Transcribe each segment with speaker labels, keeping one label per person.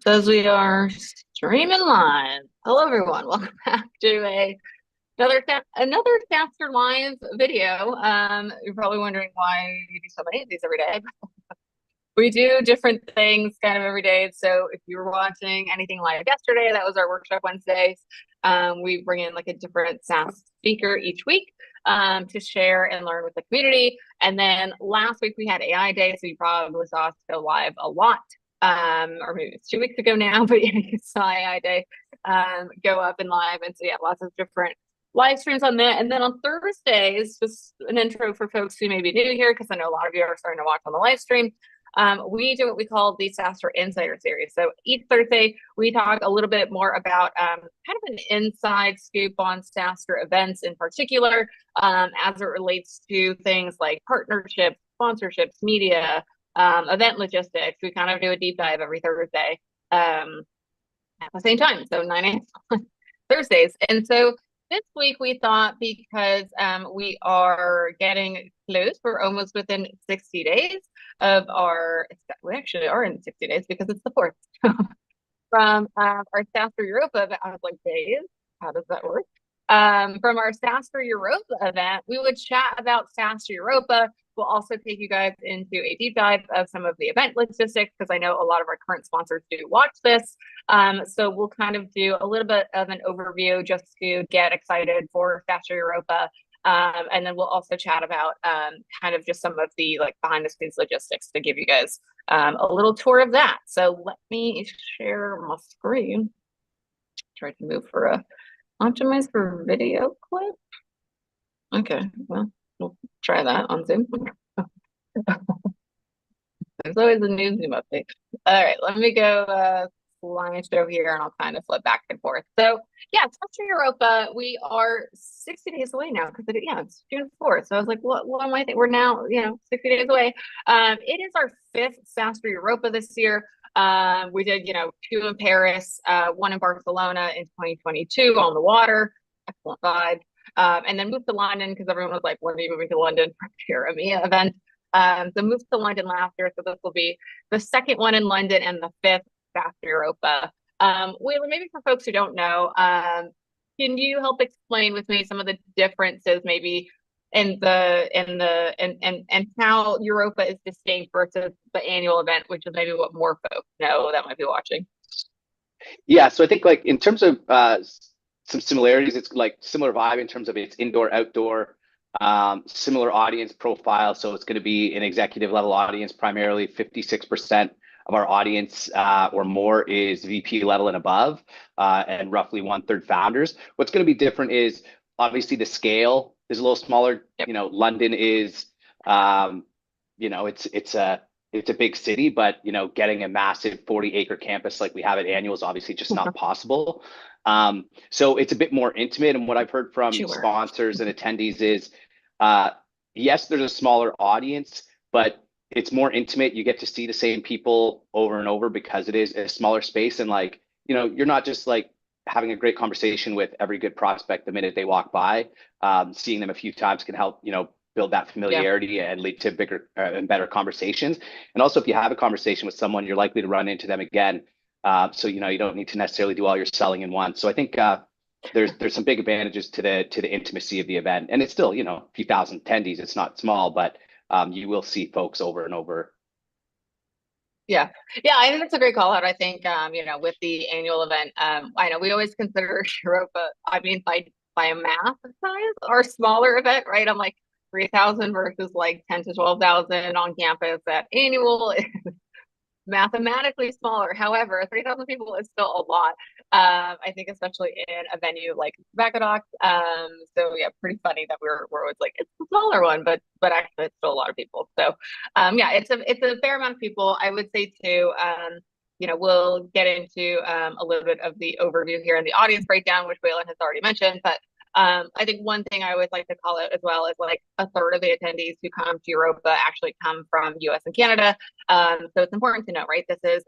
Speaker 1: Says we are streaming live. Hello, everyone. Welcome back to another SaaStr live video. You're probably wondering why you do so many of these every day. We do different things kind of every day. So if you were watching anything live yesterday, that was our workshop Wednesdays. We bring in like a different SaaS speaker each week to share and learn with the community. And then last week we had AI Day, so you probably saw us go live a lot. Or maybe it's 2 weeks ago now, but yeah, you saw AI Day go up and live. And so yeah, lots of different live streams on that. And then on Thursdays, just an intro for folks who may be new here, because I know a lot of you are starting to watch on the live stream. We do what we call the SaaStr Insider Series. So each Thursday, we talk a little bit more about kind of an inside scoop on SaaStr events in particular, as it relates to things like partnerships, sponsorships, media, event logistics. We kind of do a deep dive every Thursday at the same time, so 9 a.m. on Thursdays. And so this week we thought, because we are getting close, we're almost within 60 days of we actually are in 60 days because it's the 4th from our SaaStr Europa. I was like, days? How does that work? From our SaaStr Europa event, we would chat about SaaStr Europa. We'll also take you guys into a deep dive of some of the event logistics, because I know a lot of our current sponsors do watch this. So we'll kind of do a little bit of an overview just to get excited for SaaStr Europa. And then we'll also chat about kind of just some of the like behind the scenes logistics to give you guys a little tour of that. So let me share my screen. Try to move for a optimize for video clip. Okay, well, we'll try that on Zoom. There's always a new Zoom update. All right, let me go slideshow here, and I'll kind of flip back and forth. So yeah, SaaStr Europa, we are 60 days away now, because it's June 4th. So I was like, what am I thinking? We're now, 60 days away. It is our 5th SaaStr Europa this year. We did, 2 in Paris, 1 in Barcelona in 2022 on the water. Excellent vibe. And then moved to London, because everyone was like, when are you moving to London for your EMEA event? So moved to London last year. So this will be the 2nd one in London and the 5th SaaStr Europa. Wayla, maybe for folks who don't know, can you help explain with me some of the differences maybe and how Europa is distinct versus the annual event, which is maybe what more folks know that might be watching?
Speaker 2: Yeah, so I think like in terms of some similarities, it's like similar vibe in terms of its indoor, outdoor, similar audience profile. So it's going to be an executive level audience, primarily 56% of our audience or more is VP level and above, and roughly 1/3 founders. What's going to be different is obviously the scale is a little smaller.
Speaker 1: Yep.
Speaker 2: London is, it's a big city, but getting a massive 40-acre campus like we have at Annual is obviously just not possible. So it's a bit more intimate. And what I've heard from sponsors and attendees is, yes, there's a smaller audience, but it's more intimate. You get to see the same people over and over because it is a smaller space. And like, you're not just like having a great conversation with every good prospect the minute they walk by. Seeing them a few times can help, build that familiarity and lead to bigger and better conversations. And also, if you have a conversation with someone, you're likely to run into them again. So you don't need to necessarily do all your selling in once. So I think there's some big advantages to the intimacy of the event, and it's still a few thousand attendees. It's not small, but you will see folks over and over.
Speaker 1: Yeah, I think that's a great call out. I think with the annual event, I know we always consider Europa, I mean, by a math size, our smaller event, right? I'm like 3,000 versus like 10 to 12,000 on campus. At annual is mathematically smaller. However, 3,000 people is still a lot. I think especially in a venue like Vacadox. So yeah, pretty funny that we're always like, it's a smaller one, but actually it's still a lot of people. So yeah, it's a fair amount of people. I would say too, we'll get into a little bit of the overview here in the audience breakdown, which Waylon has already mentioned, but I think one thing I always like to call out as well is like 1/3 of the attendees who come to Europa actually come from US and Canada. So it's important to know, right? This is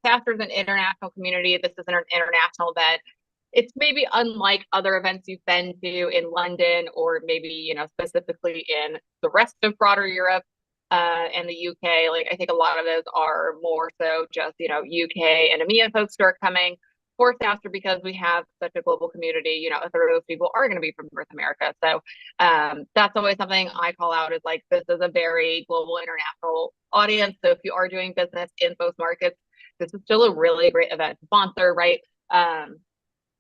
Speaker 1: SaaStr is an international community. This is an international event. It's maybe unlike other events you've been to in London or maybe, specifically in the rest of broader Europe. and the UK. Like I think a lot of those are more so just, you know, UK and EMEA folks who are coming for SaaStr because we have such a global community. You know, a third of those people are going to be from North America. So that's always something I call out is like, this is a very global international audience. So if you are doing business in both markets, this is still a really great event to sponsor, right?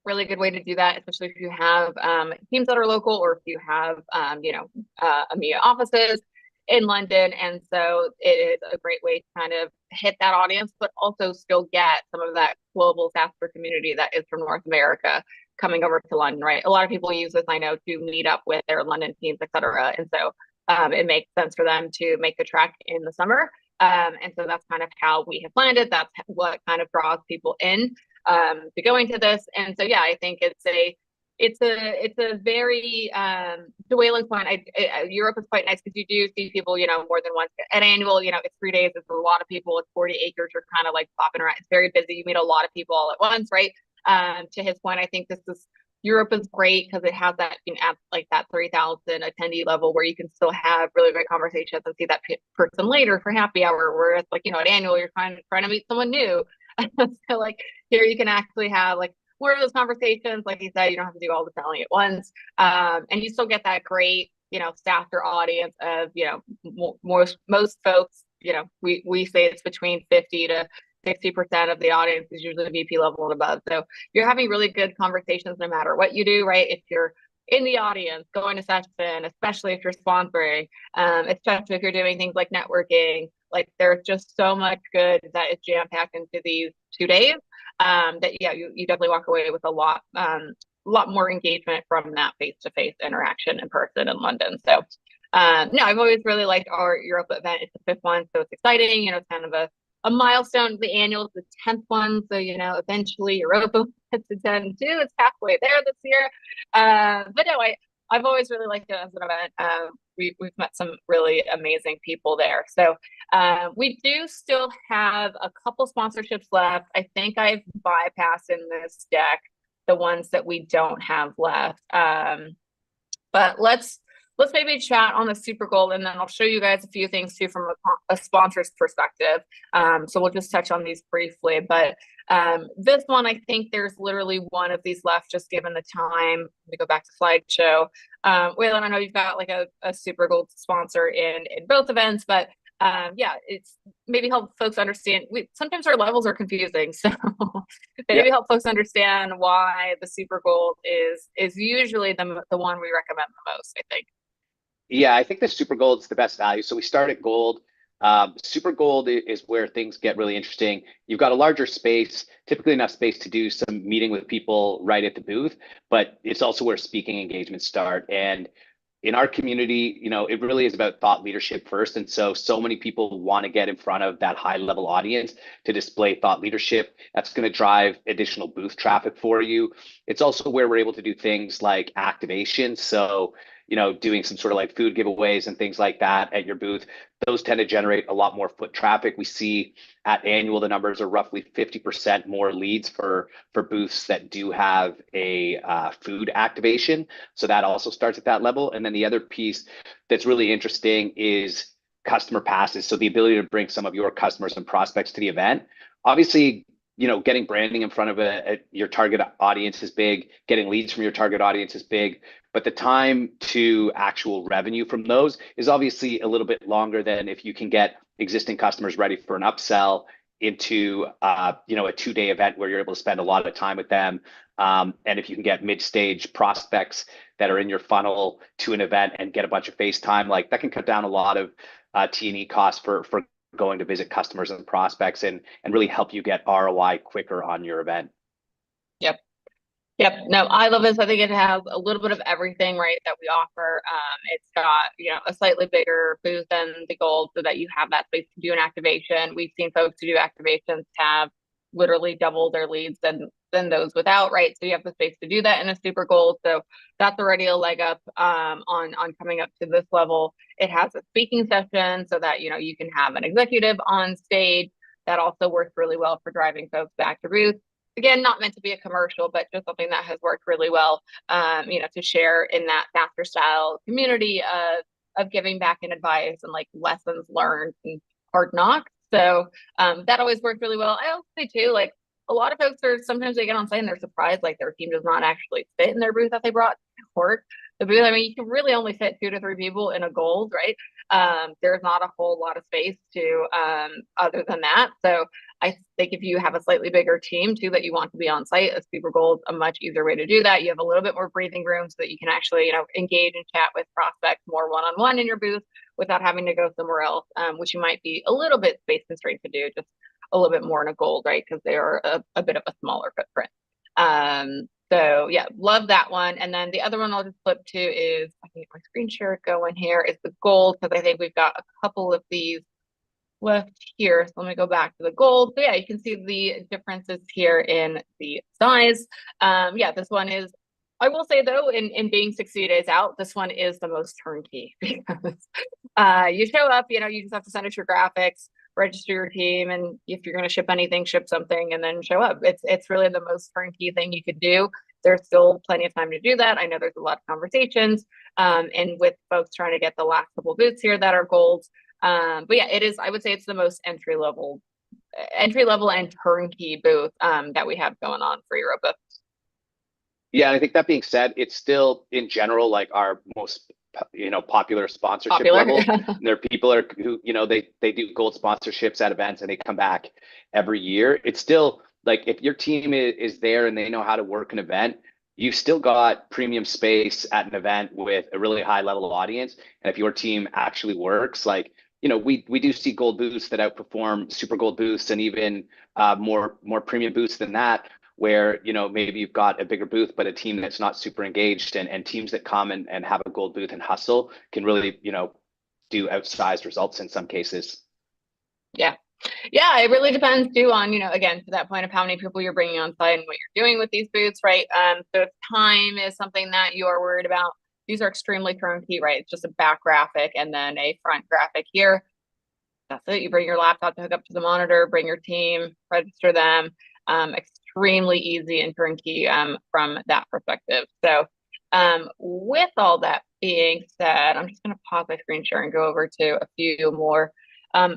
Speaker 1: Really good way to do that, especially if you have teams that are local or if you have, you know, EMEA offices in London. And so it is a great way to kind of hit that audience, but also still get some of that global SaaStr community that is from North America coming over to London, right? A lot of people use this, I know, to meet up with their London teams, et cetera. And so it makes sense for them to make the trek in the summer. And so that's kind of how we have planned it. That's what kind of draws people in to go into this. And so, yeah, I think it's a very to Wayland's point. Europe is quite nice because you do see people, you know, more than once at annual. You know, it's 3 days. It's a lot of people. It's 40 acres. You're kind of like popping around. It's very busy. You meet a lot of people all at once, right? To his point, I think Europe is great because it has that, you know, at like that 3,000 attendee level where you can still have really great conversations and see that person later for happy hour. Where it's like, you know, at annual you're trying to meet someone new. So like here you can actually have like more of those conversations. Like you said, you don't have to do all the selling at once, and you still get that great, you know, SaaStr audience of, you know, most folks. You know, we say it's between 50 to 60% of the audience is usually VP level and above. So you're having really good conversations no matter what you do, right? If you're in the audience going to session, especially if you're sponsoring, especially if you're doing things like networking, like there's just so much good that is jam packed into these 2 days that yeah, you definitely walk away with a lot more engagement from that face-to-face interaction in person in London. So no, I've always really liked our Europa event. It's the 5th one, so it's exciting. You know, it's kind of a milestone. The annual is the 10th one, so you know, eventually Europa gets to 10 too. It's halfway there this year. But no, I've always really liked it as an event. We've met some really amazing people there. So we do still have a couple sponsorships left. I think I've bypassed in this deck the ones that we don't have left. But let's maybe chat on the Super Gold, and then I'll show you guys a few things too from a sponsor's perspective. So we'll just touch on these briefly. But this one, I think there's literally one of these left, just given the time. Let me go back to slideshow. Wayland, I know you've got like a Super Gold sponsor in both events, but yeah, it's maybe help folks understand. Sometimes our levels are confusing, so maybe help folks understand why the Super Gold is usually the one we recommend the most, I think.
Speaker 2: Yeah, I think the Super Gold is the best value. So we start at Gold. Super Gold is where things get really interesting. You've got a larger space, typically enough space to do some meeting with people right at the booth, but it's also where speaking engagements start. And in our community, you know, it really is about thought leadership first. And so many people want to get in front of that high level audience to display thought leadership. That's going to drive additional booth traffic for you. It's also where we're able to do things like activation. So, you know, doing some sort of like food giveaways and things like that at your booth, those tend to generate a lot more foot traffic. We see at annual, the numbers are roughly 50% more leads for booths that do have a food activation. So that also starts at that level. And then the other piece that's really interesting is customer passes. So the ability to bring some of your customers and prospects to the event. Obviously, you know, getting branding in front of your target audience is big. Getting leads from your target audience is big. But the time to actual revenue from those is obviously a little bit longer than if you can get existing customers ready for an upsell into you know, a 2-day event where you're able to spend a lot of time with them. And if you can get mid-stage prospects that are in your funnel to an event and get a bunch of face time, like that can cut down a lot of T&E costs for going to visit customers and prospects and really help you get ROI quicker on your event.
Speaker 1: Yep. No, I love this. I think it has a little bit of everything, right, that we offer. It's got, you know, a slightly bigger booth than the Gold so that you have that space to do an activation. We've seen folks who do activations have literally double their leads than those without, right? So you have the space to do that in a Super Gold. So that's already a leg up on coming up to this level. It has a speaking session so that, you know, you can have an executive on stage. That also works really well for driving folks back to booth. Again, not meant to be a commercial, but just something that has worked really well, you know, to share in that SaaStr style community of of giving back and advice and like lessons learned and hard knocks. So that always worked really well. I also say too, like a lot of folks are sometimes they get on site and they're surprised like their team does not actually fit in their booth that they brought to work. The booth, I mean, you can really only fit 2 to 3 people in a gold, right? There's not a whole lot of space to other than that. So I think if you have a slightly bigger team too that you want to be on site, a super gold a much easier way to do that. You have a little bit more breathing room so that you can actually, you know, engage and chat with prospects more one-on-one in your booth without having to go somewhere else, which you might be a little bit space constrained to do, just a little bit more in a gold, right? Because they are a bit of a smaller footprint. So yeah, love that one. And then the other one I'll just flip to is, I can get my screen share going here, is the gold, because I think we've got a couple of these left here. So let me go back to the gold. So yeah, you can see the differences here in the size. Yeah, this one is, I will say though, in being 60 days out, this one is the most turnkey because you show up, you know, you just have to send it your graphics, register your team, and if you're going to ship anything, ship something and then show up. It's really the most turnkey thing you could do. There's still plenty of time to do that. I know there's a lot of conversations and with folks trying to get the last couple boots here that are golds. But yeah, it is, I would say it's the most entry level and turnkey booth that we have going on for Europa.
Speaker 2: Yeah, I think that being said, it's still in general like our most popular sponsorship level. There are people who they do gold sponsorships at events and they come back every year. It's still like if your team is there and they know how to work an event, you've still got premium space at an event with a really high level audience. And if your team actually works, like we do see gold booths that outperform super gold booths and even more premium booths than that, where maybe you've got a bigger booth but a team that's not super engaged, and teams that come and have a gold booth and hustle can really do outsized results in some cases.
Speaker 1: Yeah, it really depends too on again, to that point of how many people you're bringing on site and what you're doing with these booths, right? So if time is something that you are worried about, these are extremely turnkey, right? It's just a back graphic and then a front graphic here. That's it. You bring your laptop to hook up to the monitor, bring your team, register them. Extremely easy and turnkey from that perspective. So with all that being said, I'm just going to pause my screen share and go over to a few more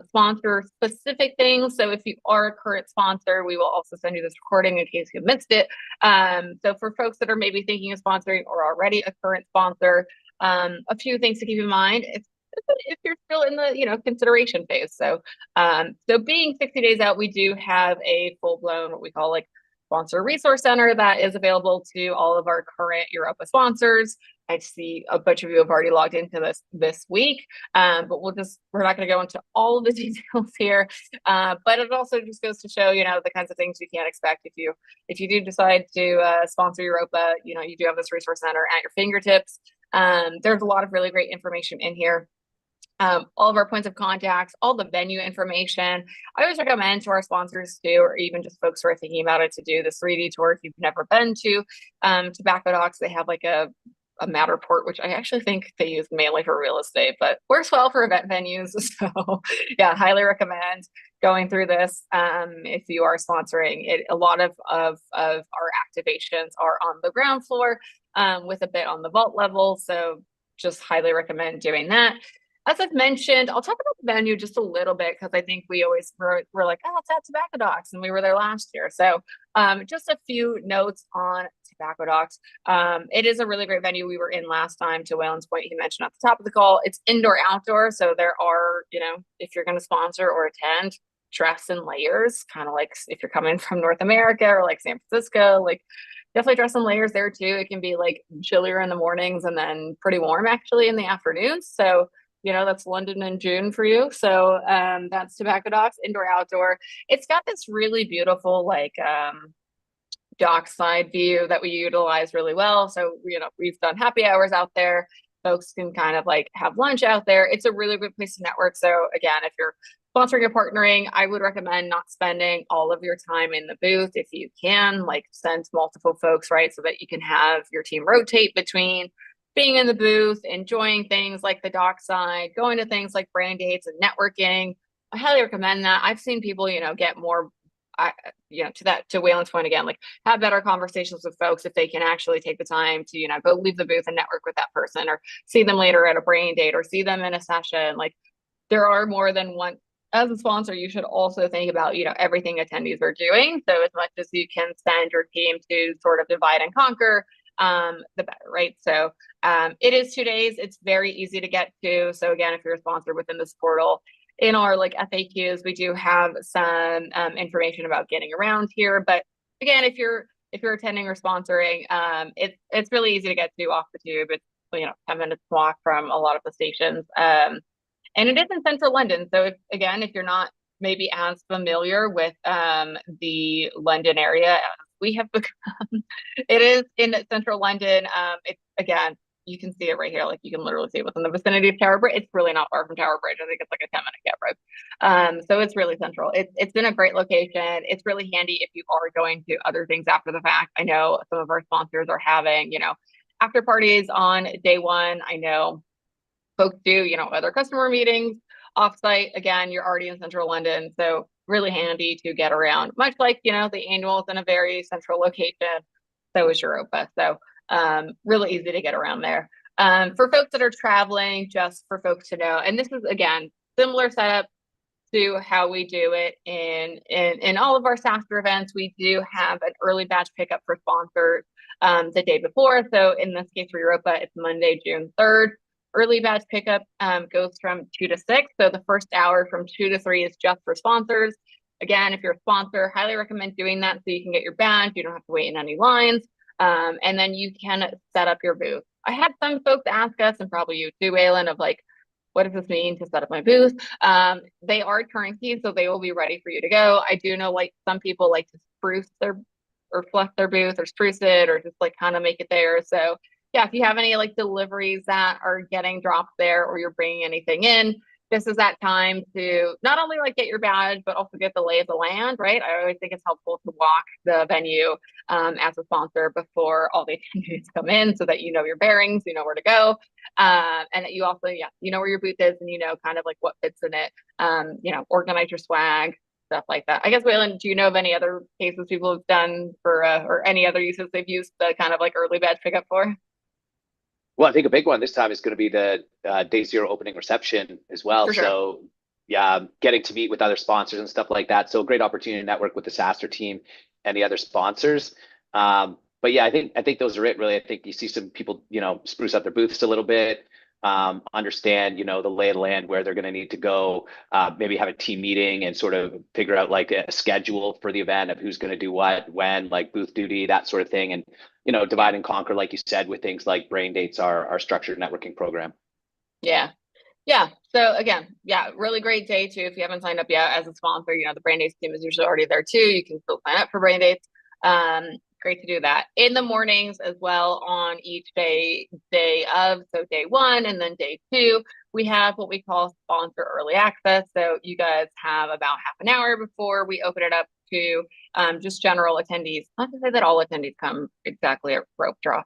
Speaker 1: sponsor specific things. So if you are a current sponsor, we will also send you this recording in case you missed it. So for folks that are maybe thinking of sponsoring or already a current sponsor, a few things to keep in mind if you're still in the consideration phase. So so being 60 days out, we do have a full-blown what we call like sponsor resource center that is available to all of our current Europa sponsors. I see a bunch of you have already logged into this week, but we're not going to go into all of the details here. But it also just goes to show, the kinds of things you can't expect if you do decide to sponsor Europa. You do have this resource center at your fingertips. There's a lot of really great information in here. All of our points of contacts, all the venue information. I always recommend to our sponsors too, or even just folks who are thinking about it, to do the 3D tour if you've never been to Tobacco Docs. They have like a Matterport, which I actually think they use mainly for real estate, but works well for event venues. So yeah, highly recommend going through this if you are sponsoring it. A lot of our activations are on the ground floor with a bit on the vault level. So just highly recommend doing that. As I've mentioned, I'll talk about the venue just a little bit because I think we always were like, oh, it's at Tobacco Docs, and we were there last year. So just a few notes on Tobacco Docs. It is a really great venue. We were in last time. To Waylon's point, he mentioned at the top of the call, it's indoor outdoor. So there are, if you're going to sponsor or attend, dress in layers, kind of like if you're coming from North America or like San Francisco, like definitely dress in layers there too. It can be like chillier in the mornings and then pretty warm actually in the afternoons. So that's London in June for you. So that's Tobacco Docs, indoor, outdoor. It's got this really beautiful like dockside view that we utilize really well. So, we've done happy hours out there. Folks can kind of like have lunch out there. It's a really good place to network. So again, if you're sponsoring or partnering, I would recommend not spending all of your time in the booth. If you can, like send multiple folks, right? So that you can have your team rotate between being in the booth, enjoying things like the dockside, going to things like brand dates and networking. I highly recommend that. I've seen people, get more, to Waylon's point again, like have better conversations with folks if they can actually take the time to, go leave the booth and network with that person, or see them later at a brain date, or see them in a session. Like there are more than one. As a sponsor, you should also think about, everything attendees are doing. So as much as you can send your team to sort of divide and conquer, the better, right? So it is 2 days. It's very easy to get to. So again, if you're a sponsor within this portal, in our like FAQs, we do have some information about getting around here. But again, if you're attending or sponsoring, it's really easy to get to off the tube. It's 10 minutes walk from a lot of the stations. And it is in central London. So if you're not maybe as familiar with the London area as we have become, it is in central London. It's again, you can see it right here. Like you can literally see it within the vicinity of Tower Bridge. It's really not far from Tower Bridge. I think it's like a 10-minute cab ride. So it's really central. It's been a great location. It's really handy if you are going to other things after the fact. I know some of our sponsors are having, after parties on day one. I know folks do, other customer meetings offsite. Again, you're already in central London. So really handy to get around, much like, the annuals in a very central location. So is Europa. So really easy to get around there. For folks that are traveling, just for folks to know, and this is again similar setup to how we do it in all of our SaaStr events. We do have an early batch pickup for sponsors the day before. So in this case for Europa, it's Monday, June 3rd. Early batch pickup goes from 2 to 6. So the first hour from 2 to 3 is just for sponsors. Again, if you're a sponsor, highly recommend doing that so you can get your badge. You don't have to wait in any lines. And then you can set up your booth. I had some folks ask us, and probably you too, Waylon, of like, what does this mean to set up my booth? They are turnkey, so they will be ready for you to go. I do know like some people like to spruce their or fluff their booth or spruce it or just like kind of make it there. So yeah, if you have any like deliveries that are getting dropped there or you're bringing anything in, this is that time to not only like get your badge, but also get the lay of the land, right? I always think it's helpful to walk the venue as a sponsor before all the attendees come in so that you know your bearings, you know where to go. And that you also, you know where your booth is and you know kind of like what fits in it, organize your swag, stuff like that. I guess, Waylon, do you know of any other cases people have done for, or any other uses they've used the kind of like early badge pickup for?
Speaker 2: Well, I think a big one this time is going to be the day zero opening reception as well.
Speaker 1: For sure.
Speaker 2: So yeah, getting to meet with other sponsors and stuff like that. So a great opportunity to network with the SaaStr team and the other sponsors. But yeah, I think those are it really. I think you see some people, spruce up their booths a little bit, understand, the lay of the land, where they're going to need to go, maybe have a team meeting and sort of figure out like a schedule for the event of who's going to do what, when, like booth duty, that sort of thing. And, divide and conquer, like you said, with things like brain dates, our structured networking program.
Speaker 1: Yeah. Yeah. So again, really great day too. If you haven't signed up yet as a sponsor, the brain dates team is usually already there too. You can still sign up for brain dates. Great to do that in the mornings as well on each day of, so day one and then day two, we have what we call sponsor early access. So you guys have about half an hour before we open it up to just general attendees. Not to say that all attendees come exactly at rope drop.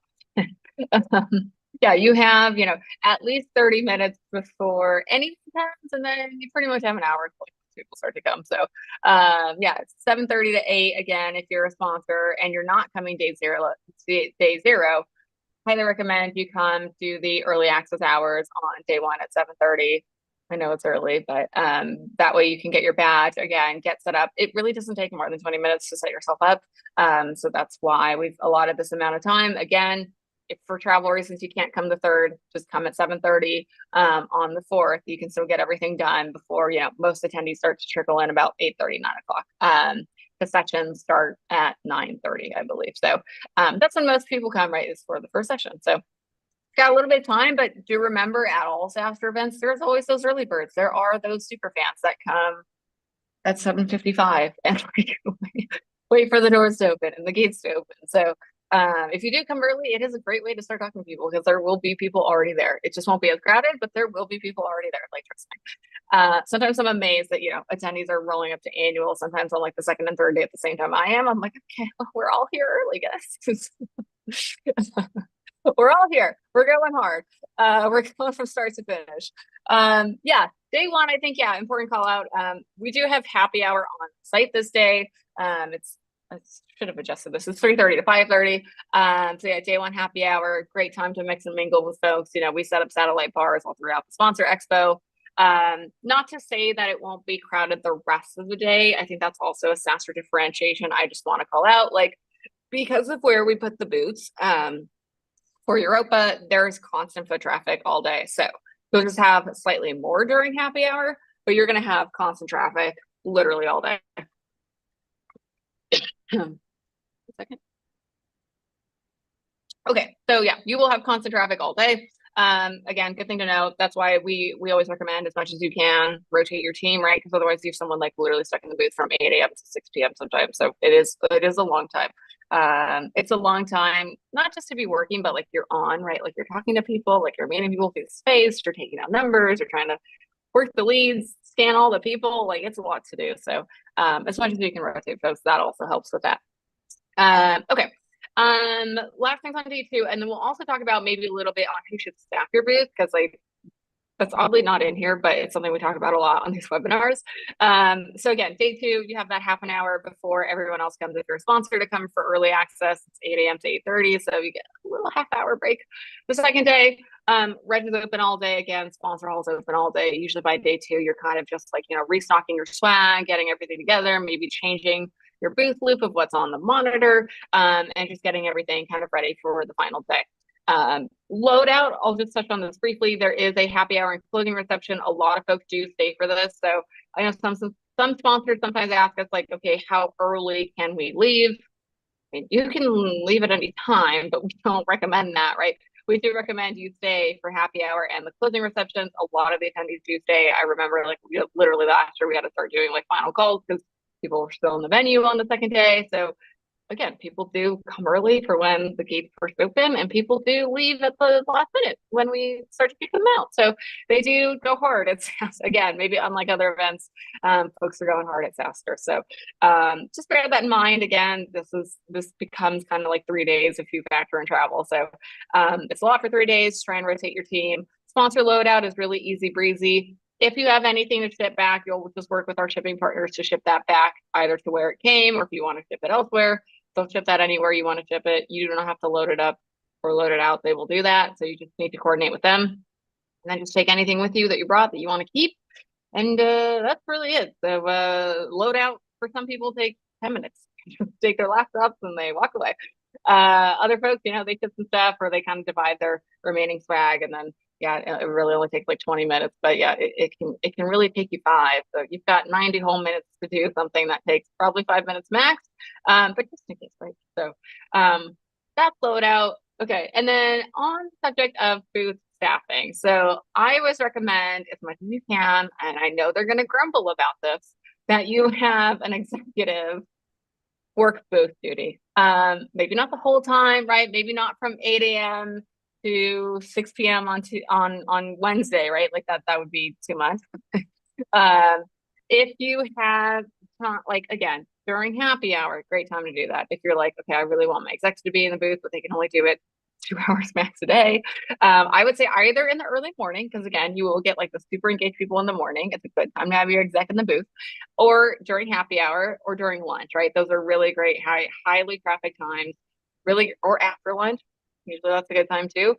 Speaker 1: Yeah, you have, at least 30 minutes before any times, and then you pretty much have an hour before people start to come. So it's 7:30 to 8 again if you're a sponsor and you're not coming day zero, highly recommend you come to the early access hours on day one at 7:30. I know it's early, but that way you can get your badge, again, get set up. It really doesn't take more than 20 minutes to set yourself up. So that's why we've allotted this amount of time. Again, if for travel reasons you can't come the 3rd, just come at 7:30 on the 4th. You can still get everything done before, most attendees start to trickle in about 8:30, 9 o'clock. The sessions start at 9:30, I believe. So that's when most people come, right, is for the first session. So got a little bit of time, but do remember at all SaaStr events, there's always those early birds. There are those super fans that come at 7:55 and wait for the doors to open and the gates to open. So if you do come early, it is a great way to start talking to people because there will be people already there. It just won't be as crowded, but there will be people already there. Like, trust me. Sometimes I'm amazed that, attendees are rolling up to annual sometimes on like the 2nd and 3rd day at the same time I am. I'm like, okay, well, we're all here early, guys. We're all here. We're going hard. We're going from start to finish. day one, I think, yeah, important call out. We do have happy hour on site this day. I should have adjusted this. It's 3:30 to 5:30. So yeah, day one happy hour, great time to mix and mingle with folks. You know, we set up satellite bars all throughout the sponsor expo. Not to say that it won't be crowded the rest of the day. I think that's also a SaaStr differentiation. I just want to call out, like, because of where we put the booths, for Europa, there's constant foot traffic all day. So you'll just have slightly more during happy hour, but you're going to have constant traffic literally all day. A second. Okay, so yeah, you will have constant traffic all day. Again, good thing to know. That's why we always recommend, as much as you can, rotate your team, right? Because otherwise you have someone like literally stuck in the booth from 8 a.m. to 6 p.m. sometimes. So it is a long time. It's a long time, not just to be working, but like you're on, right? Like you're talking to people, like you're meeting people face to face, you're taking out numbers, you're trying to work the leads, scan all the people. Like it's a lot to do. So as much as you can rotate folks, that also helps with that. Okay. Last things on day two, and then we'll also talk about maybe a little bit on who should staff your booth, because like that's oddly not in here, but it's something we talk about a lot on these webinars. So again, day two, you have that half an hour before everyone else comes. If you're a sponsor to come for early access, it's 8 a.m. to 8:30, so you get a little half-hour break. The second day, Reg is open all day. Again, sponsor hall is open all day. Usually by day two, you're kind of just like, you know, restocking your swag, getting everything together, maybe changing your booth loop of what's on the monitor, and just getting everything kind of ready for the final day. Loadout, I'll just touch on this briefly. There is a happy hour and closing reception. A lot of folks do stay for this. So I know some sponsors sometimes ask us like, okay, how early can we leave? I mean, you can leave at any time, but we don't recommend that, right? We do recommend you stay for happy hour and the closing receptions. A lot of the attendees do stay. I remember like literally last year we had to start doing like final calls because people were still in the venue on the second day. So again, people do come early for when the gates first open, and people do leave at the last minute when we start to kick them out. So they do go hard at SaaS. Again, maybe unlike other events, folks are going hard at SaaStr. So just bear that in mind. Again, this becomes kind of like 3 days if you factor in travel. So it's a lot for 3 days. Try and rotate your team. Sponsor loadout is really easy breezy. If you have anything to ship back, you'll just work with our shipping partners to ship that back either to where it came, or if you want to ship it elsewhere, they'll ship that anywhere you want to ship it. You don't have to load it up or load it out. They will do that. So you just need to coordinate with them, and then just take anything with you that you brought that you want to keep. And that's really it. So load out for some people takes 10 minutes. Take their laptops and they walk away. Other folks, you know, they ship some stuff, or they kind of divide their remaining swag, and then yeah, it really only takes like 20 minutes, but yeah, it can really take you 5. So you've got 90 whole minutes to do something that takes probably 5 minutes max. But just in case, right? So that's loadout. Okay, and then on the subject of booth staffing, so I always recommend, as much as you can, and I know they're going to grumble about this, that you have an executive work booth duty. Maybe not the whole time, right? Maybe not from 8 a.m. to 6 p.m. on Wednesday, right? Like that would be too much. If you have like, again, during happy hour, great time to do that. If you're like, okay, I really want my execs to be in the booth, but they can only do it 2 hours max a day. I would say either in the early morning, because again, you will get like the super engaged people in the morning. It's a good time to have your exec in the booth, or during happy hour or during lunch, right? Those are really great, highly traffic times, really, or after lunch. Usually that's a good time too.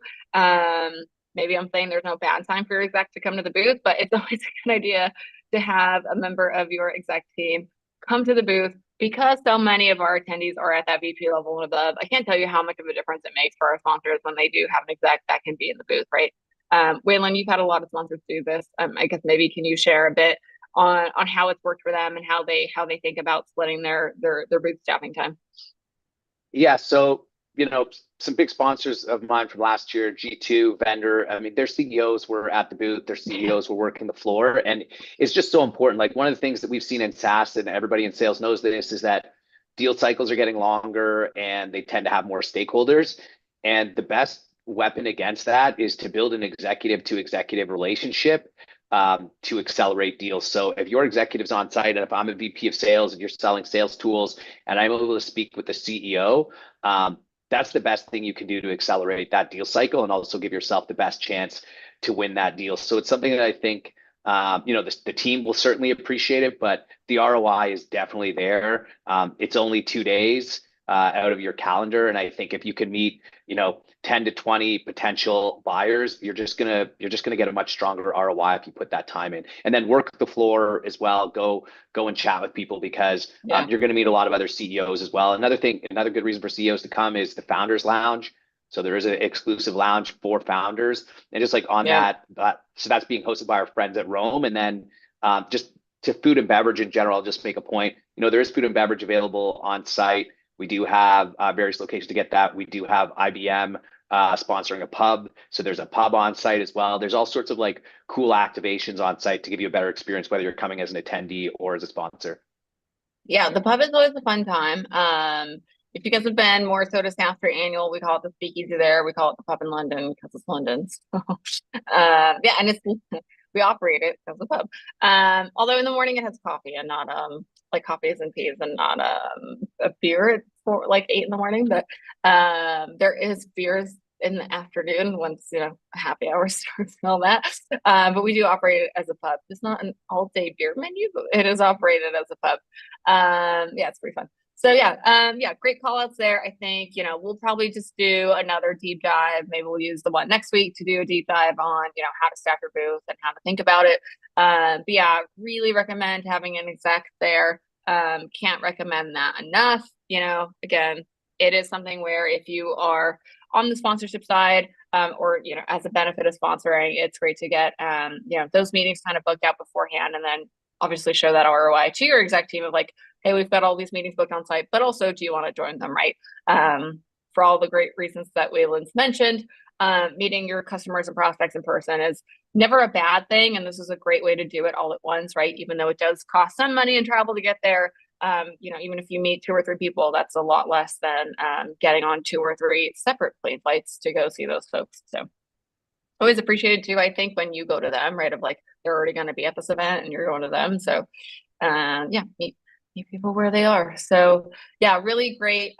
Speaker 1: Maybe I'm saying there's no bad time for your exec to come to the booth, but it's always a good idea to have a member of your exec team come to the booth, because so many of our attendees are at that VP level and above. I can't tell you how much of a difference it makes for our sponsors when they do have an exec that can be in the booth, right? Waylon, you've had a lot of sponsors do this. I guess maybe can you share a bit on how it's worked for them and how they think about splitting their booth staffing time?
Speaker 2: Yeah, so you know, some big sponsors of mine from last year, G2, Vendor, I mean, their CEOs were at the booth, their CEOs were working the floor. And it's just so important. Like one of the things that we've seen in SaaS, and everybody in sales knows this, is that deal cycles are getting longer and they tend to have more stakeholders. And the best weapon against that is to build an executive to executive relationship to accelerate deals. So if your executive's on site, and if I'm a VP of sales and you're selling sales tools and I'm able to speak with the CEO, that's the best thing you can do to accelerate that deal cycle and also give yourself the best chance to win that deal. So it's something that I think You know, the team will certainly appreciate it, but the ROI is definitely there. It's only 2 days out of your calendar, and I think if you can meet, you know, 10 to 20 potential buyers, you're just gonna get a much stronger ROI if you put that time in, and then work the floor as well. Go and chat with people, because you're going to meet a lot of other CEOs as well. Another thing, another good reason for CEOs to come is the Founders Lounge. So there is an exclusive lounge for founders, and just like on that, so that's being hosted by our friends at Rome. And then just to food and beverage in general, I'll just make a point. You know, there is food and beverage available on site. We do have various locations to get that. We do have IBM sponsoring a pub, so there's a pub on site as well. There's all sorts of like cool activations on site to give you a better experience, whether you're coming as an attendee or as a sponsor.
Speaker 1: Yeah, the pub is always a fun time. If you guys have been more so to SaaStr annual, we call it the speakeasy there. We call it the pub in London because it's London. So, yeah, and it's we operate it as a pub. Although in the morning it has coffee and not like coffees and teas and not a beer. It's for like 8 in the morning, but there is beers in the afternoon once, you know, happy hour starts and all that. But we do operate it as a pub. It's not an all-day beer menu, but it is operated as a pub. Yeah, it's pretty fun. So yeah, great call outs there. I think, you know, we'll probably just do another deep dive. Maybe we'll use the one next week to do a deep dive on, you know, how to stack your booth and how to think about it. But yeah, really recommend having an exec there. Can't recommend that enough. You know, again, it is something where if you are on the sponsorship side, or, you know, as a benefit of sponsoring, it's great to get, you know, those meetings kind of booked out beforehand, and then obviously show that ROI to your exec team of like, hey, we've got all these meetings booked on site, but also, do you want to join them, right? For all the great reasons that Wayland's mentioned, meeting your customers and prospects in person is never a bad thing, and this is a great way to do it all at once, right? Even though it does cost some money and travel to get there, you know, even if you meet 2 or 3 people, that's a lot less than getting on 2 or 3 separate plane flights to go see those folks. So always appreciated too, I think, when you go to them, right? Of like, they're already going to be at this event and you're going to them. So yeah, meet people where they are. So yeah, really great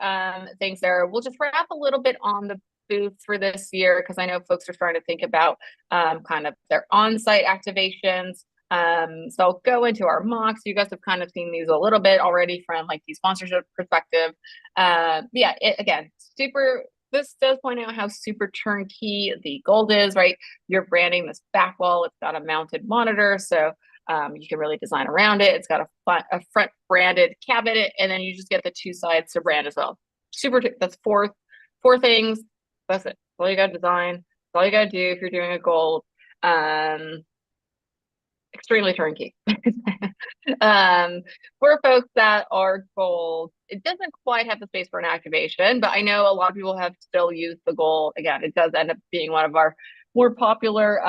Speaker 1: things there. We'll just wrap a little bit on the booths for this year, because I know folks are starting to think about kind of their on-site activations. So I'll go into our mocks. You guys have kind of seen these a little bit already from like the sponsorship perspective. Yeah, again, this does point out how super turnkey the gold is, right? You're branding this back wall. It's got a mounted monitor, so you can really design around it. It's got a front branded cabinet, and then you just get the 2 sides to brand as well. That's four things. That's it. That's all you got to design. That's all you got to do if you're doing a gold. Extremely turnkey. For folks that are gold, it doesn't quite have the space for an activation, but I know a lot of people have still used the gold. Again, it does end up being one of our more popular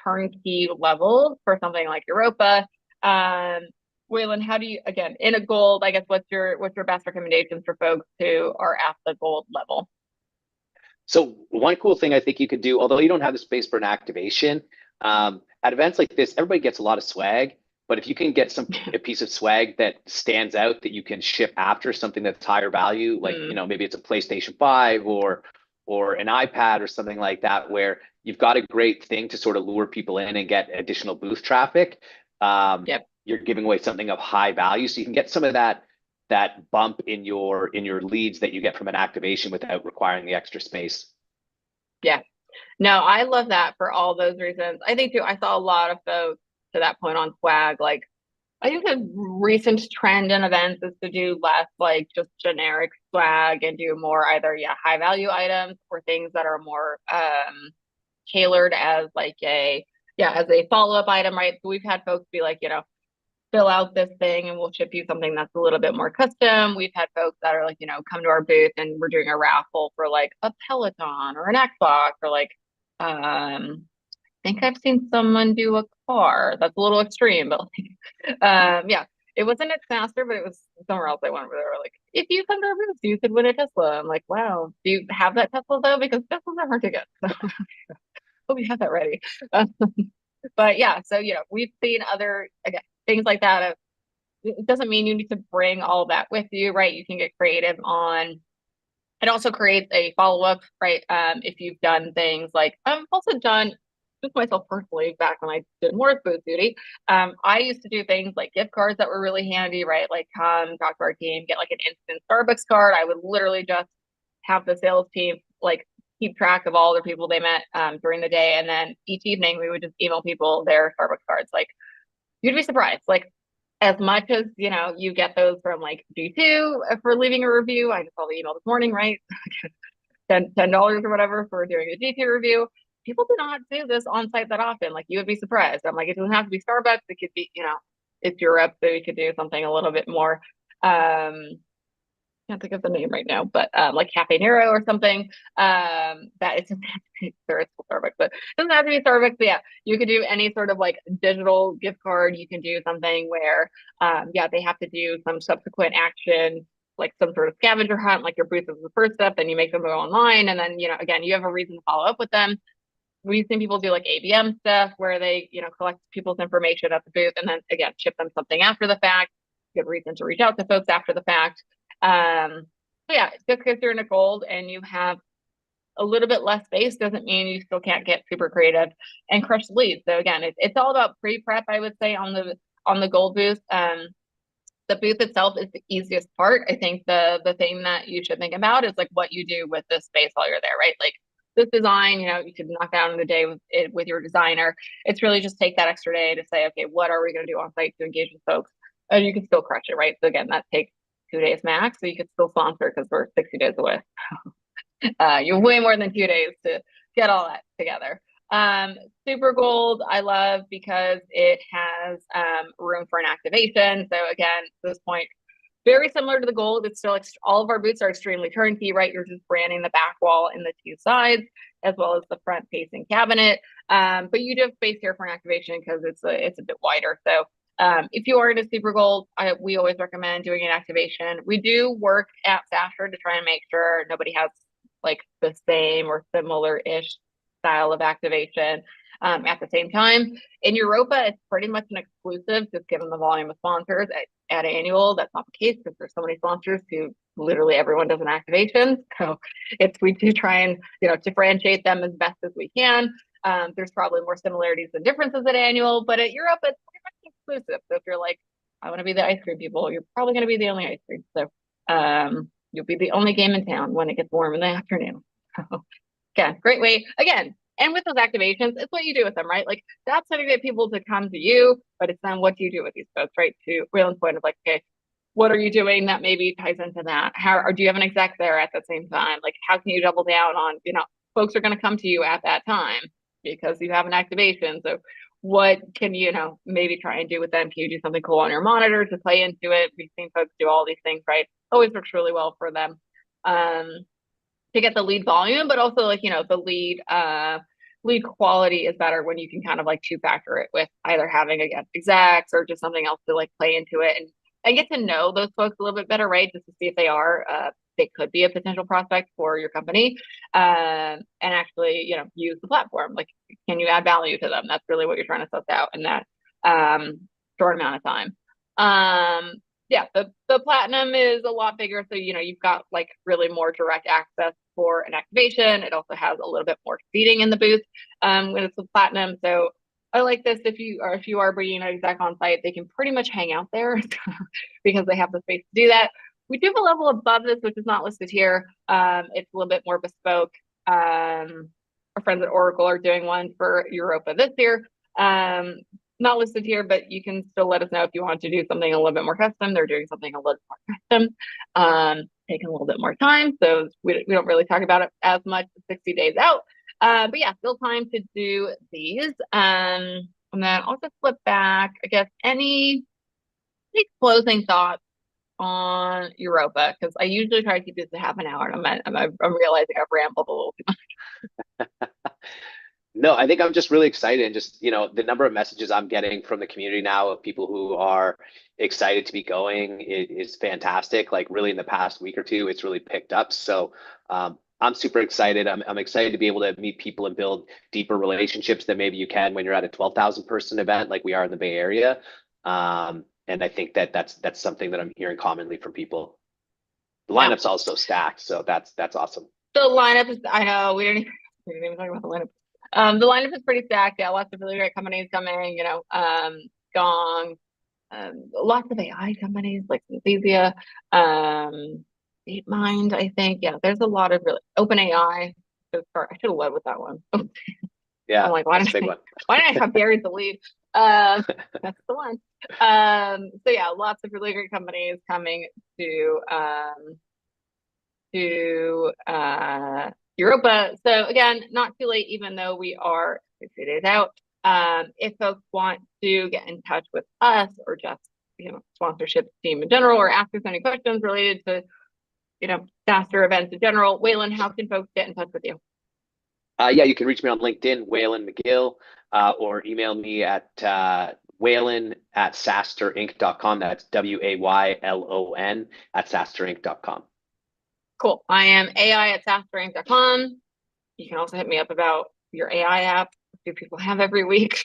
Speaker 1: turnkey levels for something like Europa. Wayland, how do you, again, in a gold, I guess, what's your best recommendations for folks who are at the gold level?
Speaker 2: So one cool thing I think you could do, although you don't have the space for an activation, at events like this, everybody gets a lot of swag. But if you can get a piece of swag that stands out that you can ship after, something that's higher value, like you know, maybe it's a PlayStation 5 or an iPad or something like that, where you've got a great thing to sort of lure people in and get additional booth traffic. You're giving away something of high value, so you can get some of that bump in your leads that you get from an activation without requiring the extra space.
Speaker 1: Yeah, no, I love that for all those reasons. I think too, I saw a lot of folks to that point on swag. Like, I think the recent trend in events is to do less like just generic swag and do more either high value items or things that are more tailored as like as a follow-up item, right? So we've had folks be like, you know, fill out this thing and we'll ship you something that's a little bit more custom. We've had folks that are like, you know, come to our booth and we're doing a raffle for like a Peloton or an Xbox, or like I think I've seen someone do a car. That's a little extreme, but like yeah, it wasn't at SaaStr, but it was somewhere else I went where they were like, if you come to our booth, you could win a Tesla. I'm like, wow, do you have that Tesla though? Because Teslas are hard to get. So hope you have that ready. But yeah, so you know, we've seen other, again, things like that. It doesn't mean you need to bring all that with you, right? You can get creative on. It also creates a follow-up, right? If you've done things like I've also done just myself personally, back when I did more booth duty, I used to do things like gift cards that were really handy, right? Like come talk to our team, get like an instant Starbucks card. I would literally just have the sales team like keep track of all the people they met during the day. And then each evening we would just email people their Starbucks cards. Like you'd be surprised. Like as much as, you get those from like G2 for leaving a review. I just saw the email this morning, right? $10 or whatever for doing a G2 review. People do not do this on site that often. Like you would be surprised. I'm like, it doesn't have to be Starbucks. It could be, it's Europe, so we could do something a little bit more can't think of the name right now, but like Cafe Nero or something. That it's sure it's Starbucks, but it doesn't have to be Starbucks. But yeah, you could do any sort of like digital gift card. You can do something where they have to do some subsequent action, like some sort of scavenger hunt, like your booth is the first step, then you make them go online, and then again you have a reason to follow up with them. We've seen people do like ABM stuff where they, collect people's information at the booth and then again ship them something after the fact. Good reason to reach out to folks after the fact. So yeah, just because you're in a gold and you have a little bit less space doesn't mean you still can't get super creative and crush the leads. So again, it's all about pre-prep, I would say, on the gold booth. The booth itself is the easiest part. I think the thing that you should think about is like what you do with this space while you're there, right? Like this design, you could knock out in the day with your designer. It's really just take that extra day to say, okay, what are we going to do on site to engage with folks? And you can still crush it, right? So again, that takes 2 days max, so you could still sponsor because we're 60 days away. You have way more than 2 days to get all that together. Super Gold, I love because it has room for an activation. So again, at this point, very similar to the Gold. It's still all of our booths are extremely turnkey, right? You're just branding the back wall and the two sides, as well as the front facing cabinet. But you do have space here for an activation because it's a bit wider. So if you are in a Super Gold, we always recommend doing an activation. We do work at SaaStr to try and make sure nobody has like the same or similar-ish style of activation at the same time. In Europa, it's pretty much an exclusive, just given the volume of sponsors. At annual, that's not the case because there's so many sponsors who literally everyone does an activation. So we do try and differentiate them as best as we can. There's probably more similarities than differences at annual, but at Europa, it's pretty much exclusive. So if you're like, I want to be the ice cream people, you're probably going to be the only ice cream. So you'll be the only game in town when it gets warm in the afternoon. So, again, great way. Again, and with those activations, it's what you do with them, right? Like that's how to get people to come to you, but it's then what do you do with these folks, right? To Raylan's point of like, okay, what are you doing that maybe ties into that? Or do you have an exec there at the same time? Like, how can you double down on, folks are going to come to you at that time because you have an activation. So what can you, maybe try and do with them? Can you do something cool on your monitor to play into it? We've seen folks do all these things, right? Always works really well for them to get the lead volume, but also like, the lead quality is better when you can kind of like two-factor it with either having again execs or just something else to like play into it and get to know those folks a little bit better, right? Just to see if they could be a potential prospect for your company, and actually, use the platform. Like, can you add value to them? That's really what you're trying to suss out in that short amount of time. Yeah, the platinum is a lot bigger, so you've got like really more direct access for an activation. It also has a little bit more seating in the booth when it's the platinum. So I like this. If you are bringing an exec on site, they can pretty much hang out there because they have the space to do that. We do have a level above this, which is not listed here. It's a little bit more bespoke. Our friends at Oracle are doing one for Europa this year. Not listed here, but you can still let us know if you want to do something a little bit more custom. They're doing something a little more custom, taking a little bit more time. So we don't really talk about it as much 60 days out. But yeah, still time to do these. And then I'll just flip back. I guess any closing thoughts on Europa? Because I usually try to keep this to half an hour, and I'm realizing I've rambled a little too much.
Speaker 2: No, I think I'm just really excited, and just, the number of messages I'm getting from the community now of people who are excited to be going is fantastic. Like really in the past week or two, it's really picked up. So I'm super excited. I'm excited to be able to meet people and build deeper relationships than maybe you can when you're at a 12,000 person event like we are in the Bay Area. And I think that's something that I'm hearing commonly from people. The lineup's also stacked, so that's awesome.
Speaker 1: The lineup is, I know we didn't even talk about the lineup. The lineup is pretty stacked. Yeah, lots of really great companies coming, Gong, lots of AI companies like Synthesia, DeepMind, I think. Yeah, there's a lot of really OpenAI. I should have led with that one. I'm
Speaker 2: Yeah,
Speaker 1: like,
Speaker 2: that's a big one.
Speaker 1: why didn't I have buried the lead? That's the one. So yeah, lots of really great companies coming to Europa. So again, not too late, even though we are 60 days out. If folks want to get in touch with us or just sponsorship team in general, or ask us any questions related to SaaStr events in general, Waylon, how can folks get in touch with you?
Speaker 2: Yeah, you can reach me on LinkedIn, Waylon McGill, or email me at waylon@SaaStrInc.com. That's WAYLON at SaaStrInc.com.
Speaker 1: Cool. I am AI@SaaStr.com. You can also hit me up about your AI app. Do people have every week?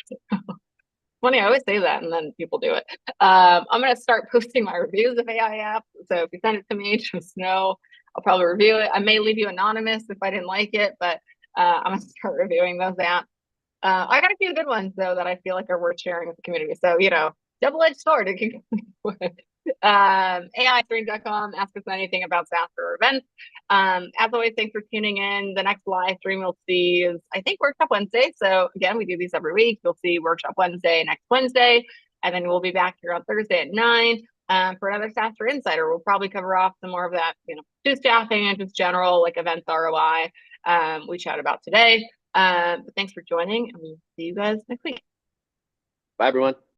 Speaker 1: Funny, I always say that and then people do it. I'm going to start posting my reviews of AI apps. So if you send it to me, just know I'll probably review it. I may leave you anonymous if I didn't like it, but I'm going to start reviewing those apps. I got a few good ones, though, that I feel like are worth sharing with the community. So, double-edged sword. It can go AI.stream.com. Ask us anything about SaaStr or events. As always, thanks for tuning in. The next live stream you'll see is, I think, Workshop Wednesday. So again, we do these every week. You'll see Workshop Wednesday next Wednesday, and then we'll be back here on Thursday at 9 for another SaaStr Insider. We'll probably cover off some more of that, just staffing and just general like events ROI we chat about today. But thanks for joining, and we'll see you guys next week.
Speaker 2: Bye, everyone.